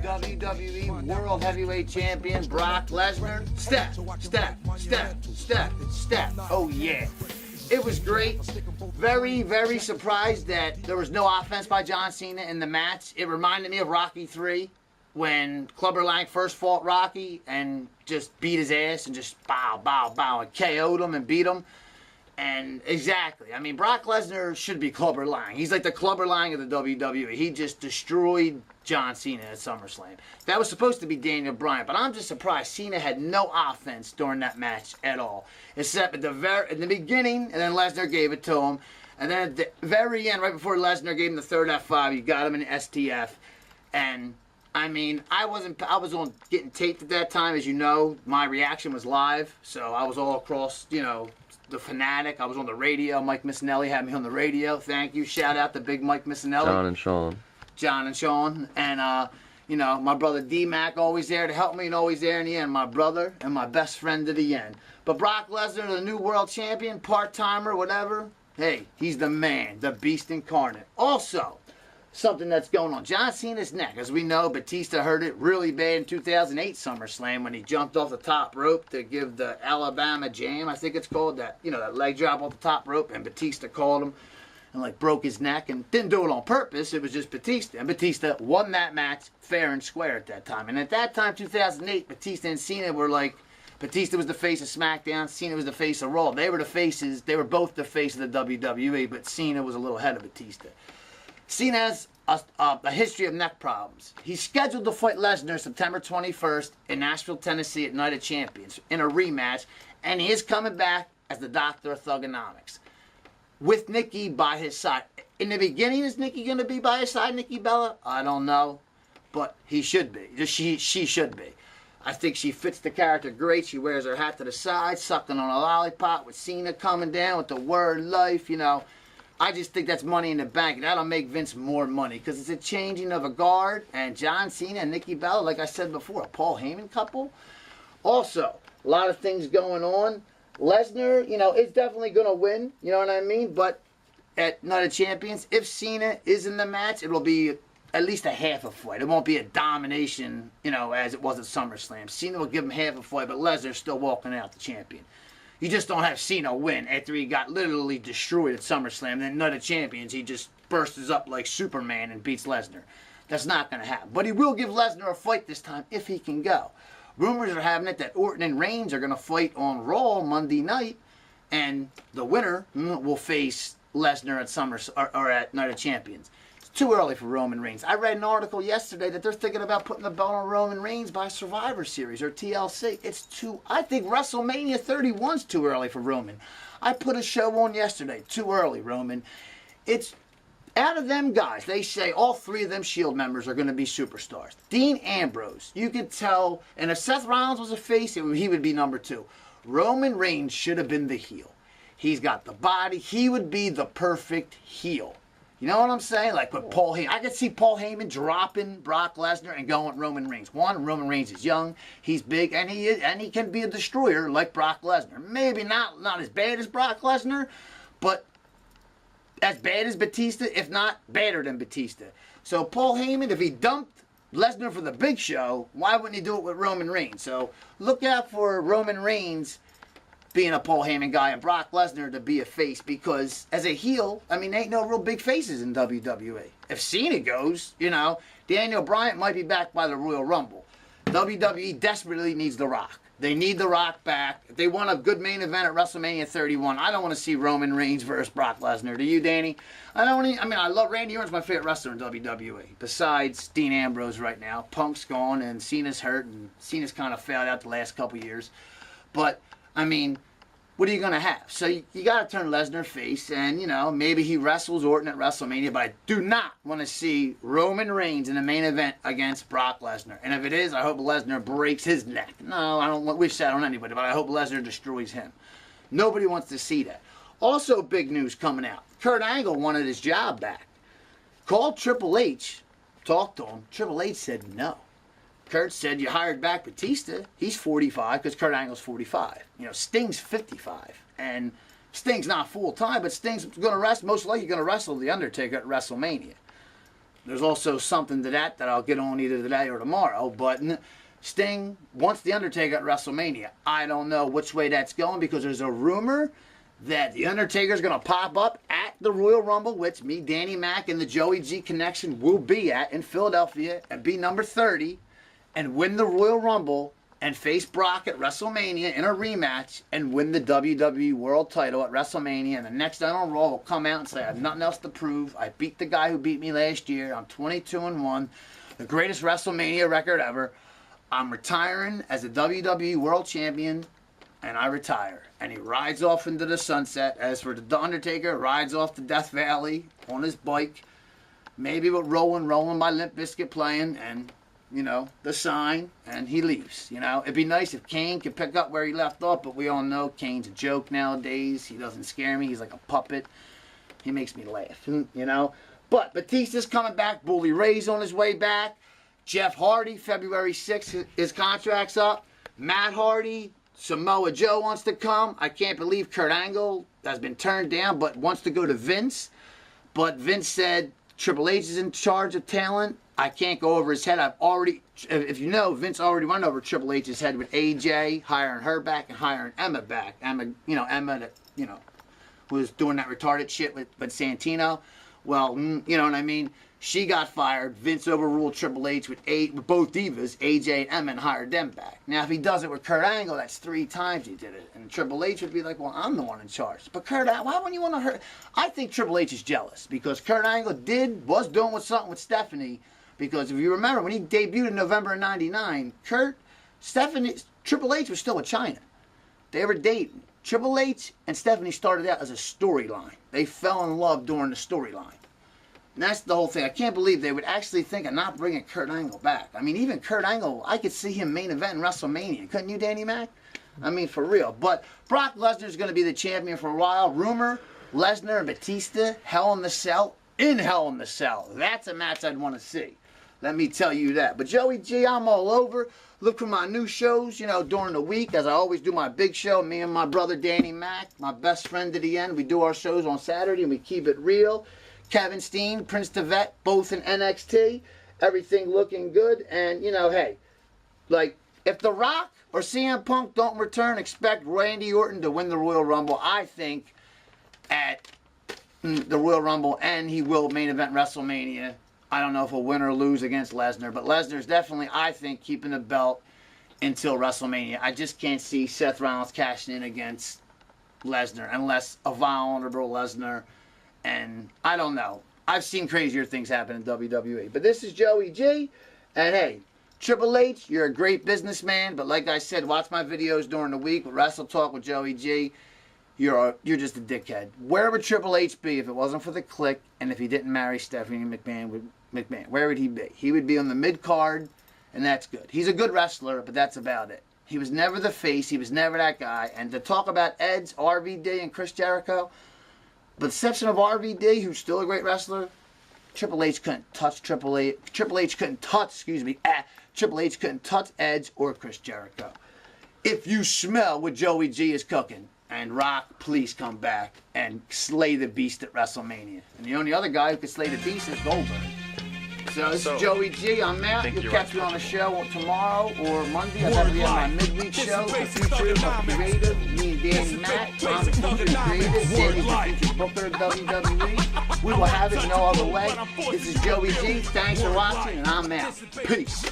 WWE World Heavyweight Champion Brock Lesnar. Step, step, step, step, step. Oh yeah. It was great. Very, very surprised that there was no offense by John Cena in the match. It reminded me of Rocky 3 when Clubber Lang first fought Rocky and just beat his ass and just bow, bow, bow and KO'd him and beat him. And exactly, I mean, Brock Lesnar should be Clubber Lang. He's like the Clubber Lang of the WWE. He just destroyed John Cena at SummerSlam. That was supposed to be Daniel Bryan, but I'm just surprised Cena had no offense during that match at all, except at the beginning, and then Lesnar gave it to him, and then at the very end, right before Lesnar gave him the third F5, you got him in STF, and I mean, I was on getting taped at that time, as you know. My reaction was live, so I was all across, the Fanatic. I was on the radio. Mike Missinelli had me on the radio. Thank you. Shout out to big Mike Missinelli. John and Sean. And, my brother D-Mac always there to help me and always there in the end. My brother and my best friend to the end. But Brock Lesnar, the new world champion, part-timer, whatever. Hey, he's the man, the beast incarnate. Also, something that's going on. John Cena's neck. As we know, Batista hurt it really bad in 2008 SummerSlam when he jumped off the top rope to give the Alabama Jam, I think it's called, that leg drop off the top rope, and Batista called him and broke his neck and didn't do it on purpose. It was just Batista. And Batista won that match fair and square at that time. And at that time, 2008, Batista and Cena were Batista was the face of SmackDown, Cena was the face of Raw. They were the faces, they were both the face of the WWE, but Cena was a little ahead of Batista. Cena has a history of neck problems. He's scheduled to fight Lesnar September 21st in Nashville, Tennessee at Night of Champions in a rematch, and he is coming back as the Doctor of Thugonomics with Nikki by his side. In the beginning, is Nikki going to be by his side, Nikki Bella? I don't know, but he should be. She should be. I think she fits the character great. She wears her hat to the side, sucking on a lollipop with Cena coming down with the word life, I just think that's money in the bank. That'll make Vince more money because it's a changing of a guard. And John Cena and Nikki Bella, like I said before, a Paul Heyman couple. Also, a lot of things going on. Lesnar, is definitely going to win. You know what I mean? But at Night of Champions, if Cena is in the match, it will be at least a half a fight. It won't be a domination, as it was at SummerSlam. Cena will give him half a fight, but Lesnar's still walking out the champion. You just don't have Cena win after he got literally destroyed at SummerSlam. Then Night of Champions, he just bursts up like Superman and beats Lesnar. That's not going to happen. But he will give Lesnar a fight this time if he can go. Rumors are having it that Orton and Reigns are going to fight on Raw Monday night, and the winner will face Lesnar at at Night of Champions. Too early for Roman Reigns. I read an article yesterday that they're thinking about putting the belt on Roman Reigns by Survivor Series or TLC. I think WrestleMania 31's too early for Roman. I put a show on yesterday. Too early, Roman. It's out of them guys. They say all three of them Shield members are going to be superstars. Dean Ambrose, you could tell, and if Seth Rollins was a face, he would be number 2. Roman Reigns should have been the heel. He's got the body. He would be the perfect heel. You know what I'm saying? Like with Paul Heyman. I could see Paul Heyman dropping Brock Lesnar and going Roman Reigns. One, Roman Reigns is young, he's big, and he can be a destroyer like Brock Lesnar. Maybe not as bad as Brock Lesnar, but as bad as Batista, if not better than Batista. So Paul Heyman, if he dumped Lesnar for the big show, why wouldn't he do it with Roman Reigns? So look out for Roman Reigns being a Paul Heyman guy and Brock Lesnar to be a face, because as a heel, there ain't no real big faces in WWE. If Cena goes, Daniel Bryan might be back by the Royal Rumble. WWE desperately needs The Rock. They need The Rock back. If they want a good main event at WrestleMania 31, I don't want to see Roman Reigns versus Brock Lesnar. Do you, Danny? I love Randy Orton's my favorite wrestler in WWE, besides Dean Ambrose right now. Punk's gone and Cena's hurt, and Cena's kind of failed out the last couple years. But what are you going to have? So you got to turn Lesnar face, and, maybe he wrestles Orton at WrestleMania, but I do not want to see Roman Reigns in the main event against Brock Lesnar. And if it is, I hope Lesnar breaks his neck. No, I don't wish that on anybody, but I hope Lesnar destroys him. Nobody wants to see that. Also, big news coming out. Kurt Angle wanted his job back. Called Triple H, talked to him. Triple H said no. Kurt said, you hired back Batista. He's 45 because Kurt Angle's 45. Sting's 55. And Sting's not full-time, but Sting's going to wrestle, most likely going to wrestle The Undertaker at WrestleMania. there's also something to that I'll get on either today or tomorrow. But Sting wants The Undertaker at WrestleMania. I don't know which way that's going because there's a rumor that The Undertaker's going to pop up at the Royal Rumble, which me, Danny Mac, and the Joey G connection will be at in Philadelphia and be number 30 and win the Royal Rumble and face Brock at WrestleMania in a rematch and win the WWE World title at WrestleMania. And the next night on Raw will come out and say, I have nothing else to prove. I beat the guy who beat me last year. I'm 22-1. The greatest WrestleMania record ever. I'm retiring as a WWE World Champion, and I retire. And he rides off into the sunset. As for The Undertaker, rides off to Death Valley on his bike. Maybe with Rolling by Limp Bizkit playing, and the sign, and he leaves. It'd be nice if Kane could pick up where he left off, but we all know Kane's a joke nowadays. He doesn't scare me. He's like a puppet. He makes me laugh, But Batista's coming back. Bully Ray's on his way back. Jeff Hardy, February 6th, his contract's up. Matt Hardy, Samoa Joe wants to come. I can't believe Kurt Angle has been turned down, but wants to go to Vince. But Vince said Triple H is in charge of talent. I can't go over his head. If you know, Vince already went over Triple H's head with AJ, hiring her back and hiring Emma back. Emma that, was doing that retarded shit with Santino. Well, you know what I mean? She got fired. Vince overruled Triple H with both divas, AJ and Emma, and hired them back. Now, if he does it with Kurt Angle, that's 3 times he did it. And Triple H would be like, well, I'm the one in charge. But why wouldn't you want to hurt? I think Triple H is jealous because Kurt Angle was doing something with Stephanie. Because if you remember, when he debuted in November of '99, Triple H was still with China. They were dating. Triple H and Stephanie started out as a storyline. They fell in love during the storyline. And that's the whole thing. I can't believe they would actually think of not bringing Kurt Angle back. I mean, even Kurt Angle, I could see him main event in WrestleMania. Couldn't you, Danny Mac? I mean, for real. But Brock Lesnar's going to be the champion for a while. Rumor, Lesnar and Batista, Hell in the Cell. In Hell in the Cell. That's a match I'd want to see. Let me tell you that. But Joey G, I'm all over. Look for my new shows, during the week, as I always do my big show. Me and my brother Danny Mac, my best friend to the end. We do our shows on Saturday and we keep it real. Kevin Steen, Prince Devet, both in NXT. Everything looking good. And, hey, if The Rock or CM Punk don't return, expect Randy Orton to win the Royal Rumble, I think, at the Royal Rumble, and he will main event WrestleMania. I don't know if he'll win or lose against Lesnar, but Lesnar's definitely, I think, keeping the belt until WrestleMania. I just can't see Seth Rollins cashing in against Lesnar unless a vulnerable Lesnar, and I don't know. I've seen crazier things happen in WWE. But this is Joey G, and hey, Triple H, you're a great businessman, but like I said, watch my videos during the week with Wrestle Talk with Joey G. You're just a dickhead. Where would Triple H be if it wasn't for the clique and if he didn't marry Stephanie McMahon? Where would he be? He would be on the mid-card, and that's good. He's a good wrestler, but that's about it. He was never the face. He was never that guy. And to talk about Edge, RVD, and Chris Jericho, but exception of RVD, who's still a great wrestler, Triple H couldn't touch Triple H. Triple H couldn't touch Edge or Chris Jericho. If you smell what Joey G is cooking, and Rock, please come back and slay the beast at WrestleMania. And the only other guy who could slay the beast is Goldberg. So this is Joey G. I'm out. You'll catch me on a show tomorrow or Monday. I'll be on my midweek show, The Future of Creative. Me and Danny Mac. I'm the Future Creative. Danny's the Future Booker of WWE. We will have it no other way. This is Joey G. Thanks for watching, and I'm out. Peace.